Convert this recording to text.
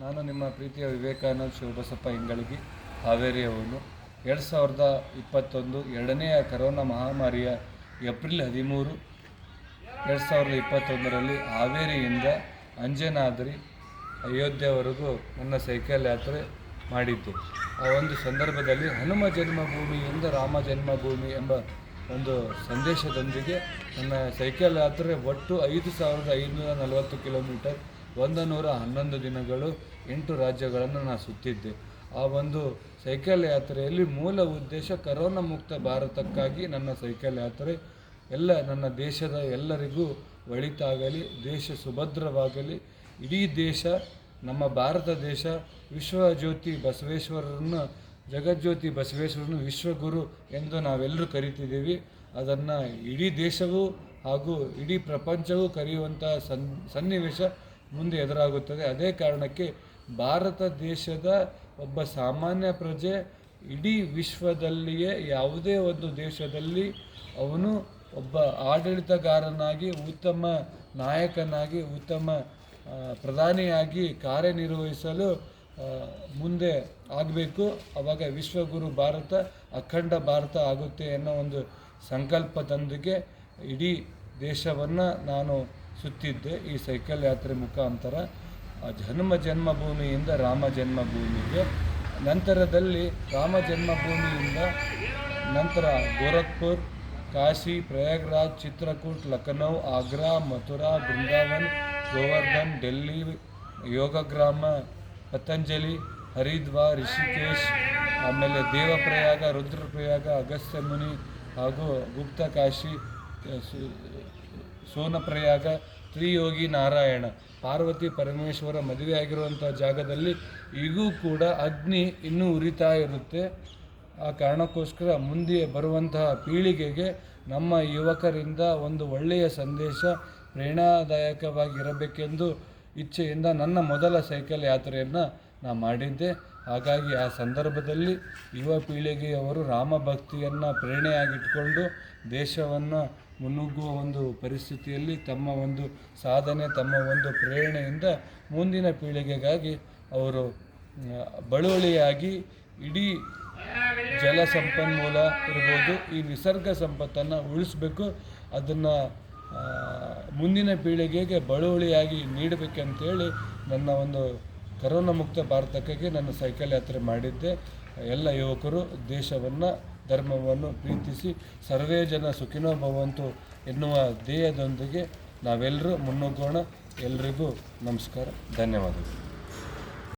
ನಾನು ನಿಮ್ಮ ಪ್ರೀತಿಯ ವಿವೇಕಾನಂದ ಶಿವಬಸಪ್ಪ ಇಂಗಳಗಿ ಹಾವೇರಿಯವನು. 2021 ಎರಡನೆಯ ಕರೋನಾ ಮಹಾಮಾರಿಯ ಏಪ್ರಿಲ್ 13, 2021ರಲ್ಲಿ ಹಾವೇರಿಯಿಂದ ಅಂಜನಾದ್ರಿ ಅಯೋಧ್ಯೆವರೆಗೂ ನನ್ನ ಸೈಕಲ್ ಯಾತ್ರೆ ಮಾಡಿದ್ದೆ. ಆ ಒಂದು ಸಂದರ್ಭದಲ್ಲಿ ಹನುಮ ಜನ್ಮಭೂಮಿಯಿಂದ ರಾಮ ಜನ್ಮಭೂಮಿ ಎಂಬ ಒಂದು ಸಂದೇಶದೊಂದಿಗೆ ನನ್ನ ಸೈಕಲ್ ಯಾತ್ರೆ ಒಟ್ಟು 5540 ಕಿಲೋಮೀಟರ್, 111 ದಿನಗಳು, 8 ರಾಜ್ಯಗಳನ್ನು ನಾನು ಸುತ್ತಿದ್ದೆ. ಆ ಒಂದು ಸೈಕಲ್ ಯಾತ್ರೆಯಲ್ಲಿ ಮೂಲ ಉದ್ದೇಶ ಕರೋನಾ ಮುಕ್ತ ಭಾರತಕ್ಕಾಗಿ ನನ್ನ ಸೈಕಲ್ ಯಾತ್ರೆ. ನನ್ನ ದೇಶದ ಎಲ್ಲರಿಗೂ ಒಳಿತಾಗಲಿ, ದೇಶ ಸುಭದ್ರವಾಗಲಿ, ಇಡೀ ದೇಶ, ನಮ್ಮ ಭಾರತ ದೇಶ ವಿಶ್ವಜ್ಯೋತಿ ಬಸವೇಶ್ವರರನ್ನು, ಜಗಜ್ಯೋತಿ ಬಸವೇಶ್ವರನ್ನು ವಿಶ್ವಗುರು ಎಂದು ನಾವೆಲ್ಲರೂ ಕರಿತಿದ್ದೀವಿ. ಅದನ್ನು ಇಡೀ ದೇಶವೂ ಹಾಗೂ ಇಡೀ ಪ್ರಪಂಚವೂ ಕರೆಯುವಂಥ ಸನ್ನಿವೇಶ ಮುಂದೆ ಎದುರಾಗುತ್ತದೆ. ಅದೇ ಕಾರಣಕ್ಕೆ ಭಾರತ ದೇಶದ ಒಬ್ಬ ಸಾಮಾನ್ಯ ಪ್ರಜೆ ಇಡೀ ವಿಶ್ವದಲ್ಲಿಯೇ ಯಾವುದೇ ಒಂದು ದೇಶದಲ್ಲಿ ಅವನು ಒಬ್ಬ ಆಡಳಿತಗಾರನಾಗಿ, ಉತ್ತಮ ನಾಯಕನಾಗಿ, ಉತ್ತಮ ಪ್ರಧಾನಿಯಾಗಿ ಕಾರ್ಯನಿರ್ವಹಿಸಲು ಮುಂದೆ ಆಗಬೇಕು. ಆವಾಗ ವಿಶ್ವಗುರು ಭಾರತ, ಅಖಂಡ ಭಾರತ ಆಗುತ್ತೆ ಅನ್ನೋ ಒಂದು ಸಂಕಲ್ಪದೊಂದಿಗೆ ಇಡೀ ದೇಶವನ್ನು ನಾನು ಸುತ್ತಿದ್ದೆ ಈ ಸೈಕಲ್ ಯಾತ್ರೆ ಮುಖಾಂತರ. ಹನುಮ ಜನ್ಮಭೂಮಿಯಿಂದ ರಾಮ ಜನ್ಮಭೂಮಿಗೆ, ನಂತರದಲ್ಲಿ ರಾಮ ಜನ್ಮಭೂಮಿಯಿಂದ ನಂತರ ಗೋರಖ್ಪುರ್, ಕಾಶಿ, ಪ್ರಯಾಗ್ರಾಜ್, ಚಿತ್ರಕೂಟ್, ಲಖನೌ, ಆಗ್ರಾ, ಮಥುರಾ, ಬೃಂದಾವನ್, ಗೋವರ್ಧನ್, ಡೆಲ್ಲಿ, ಯೋಗಗ್ರಾಮ, ಪತಂಜಲಿ, ಹರಿದ್ವಾರ್, ರಿಷಿಕೇಶ್, ಆಮೇಲೆ ದೇವಪ್ರಯಾಗ, ರುದ್ರಪ್ರಯಾಗ, ಅಗಸ್ತ್ಯ ಮುನಿ ಹಾಗೂ ಗುಪ್ತಕಾಶಿ, ಸೋನಪ್ರಯಾಗ, ತ್ರಿಯೋಗಿ ನಾರಾಯಣ, ಪಾರ್ವತಿ ಪರಮೇಶ್ವರ ಮದುವೆಯಾಗಿರುವಂಥ ಜಾಗದಲ್ಲಿ ಈಗೂ ಕೂಡ ಅಗ್ನಿ ಇನ್ನೂ ಉರಿತಾ ಇರುತ್ತೆ. ಆ ಕಾರಣಕ್ಕೋಸ್ಕರ ಮುಂದೆ ಬರುವಂತಹ ಪೀಳಿಗೆಗೆ ನಮ್ಮ ಯುವಕರಿಂದ ಒಂದು ಒಳ್ಳೆಯ ಸಂದೇಶ ಪ್ರೇರಣಾದಾಯಕವಾಗಿರಬೇಕೆಂದು ಇಚ್ಛೆಯಿಂದ ನನ್ನ ಮೊದಲ ಸೈಕಲ್ ಯಾತ್ರೆಯನ್ನು ನಾನು ಮಾಡಿದ್ದೆ. ಹಾಗಾಗಿ ಆ ಸಂದರ್ಭದಲ್ಲಿ ಯುವ ಪೀಳಿಗೆಯವರು ರಾಮಭಕ್ತಿಯನ್ನು ಪ್ರೇರಣೆಯಾಗಿಟ್ಕೊಂಡು ದೇಶವನ್ನು ಮುನ್ನುಗ್ಗುವ ಒಂದು ಪರಿಸ್ಥಿತಿಯಲ್ಲಿ ತಮ್ಮ ಒಂದು ಸಾಧನೆ, ತಮ್ಮ ಒಂದು ಪ್ರೇರಣೆಯಿಂದ ಮುಂದಿನ ಪೀಳಿಗೆಗಾಗಿ ಅವರು ಬಳುವಳಿಯಾಗಿ ಇಡೀ ಜಲ ಸಂಪನ್ಮೂಲ ಇರ್ಬೋದು, ಈ ನಿಸರ್ಗ ಸಂಪತ್ತನ್ನು ಉಳಿಸ್ಬೇಕು, ಅದನ್ನು ಮುಂದಿನ ಪೀಳಿಗೆಗೆ ಬಳುವಳಿಯಾಗಿ ನೀಡಬೇಕಂತೇಳಿ ನನ್ನ ಒಂದು ಕರೋನಾ ಮುಕ್ತ ಭಾರತಕ್ಕಾಗಿ ನನ್ನ ಸೈಕಲ್ ಯಾತ್ರೆ ಮಾಡಿದ್ದೆ. ಎಲ್ಲ ಯುವಕರು ದೇಶವನ್ನು, ಧರ್ಮವನ್ನು ಪ್ರೀತಿಸಿ ಸರ್ವೇ ಜನ ಸುಖಿನೋ ಭವಂತು ಎನ್ನುವ ಧ್ಯೇಯದೊಂದಿಗೆ ನಾವೆಲ್ಲರೂ ಮುನ್ನುಗ್ಗೋಣ. ಎಲ್ರಿಗೂ ನಮಸ್ಕಾರ, ಧನ್ಯವಾದಗಳು.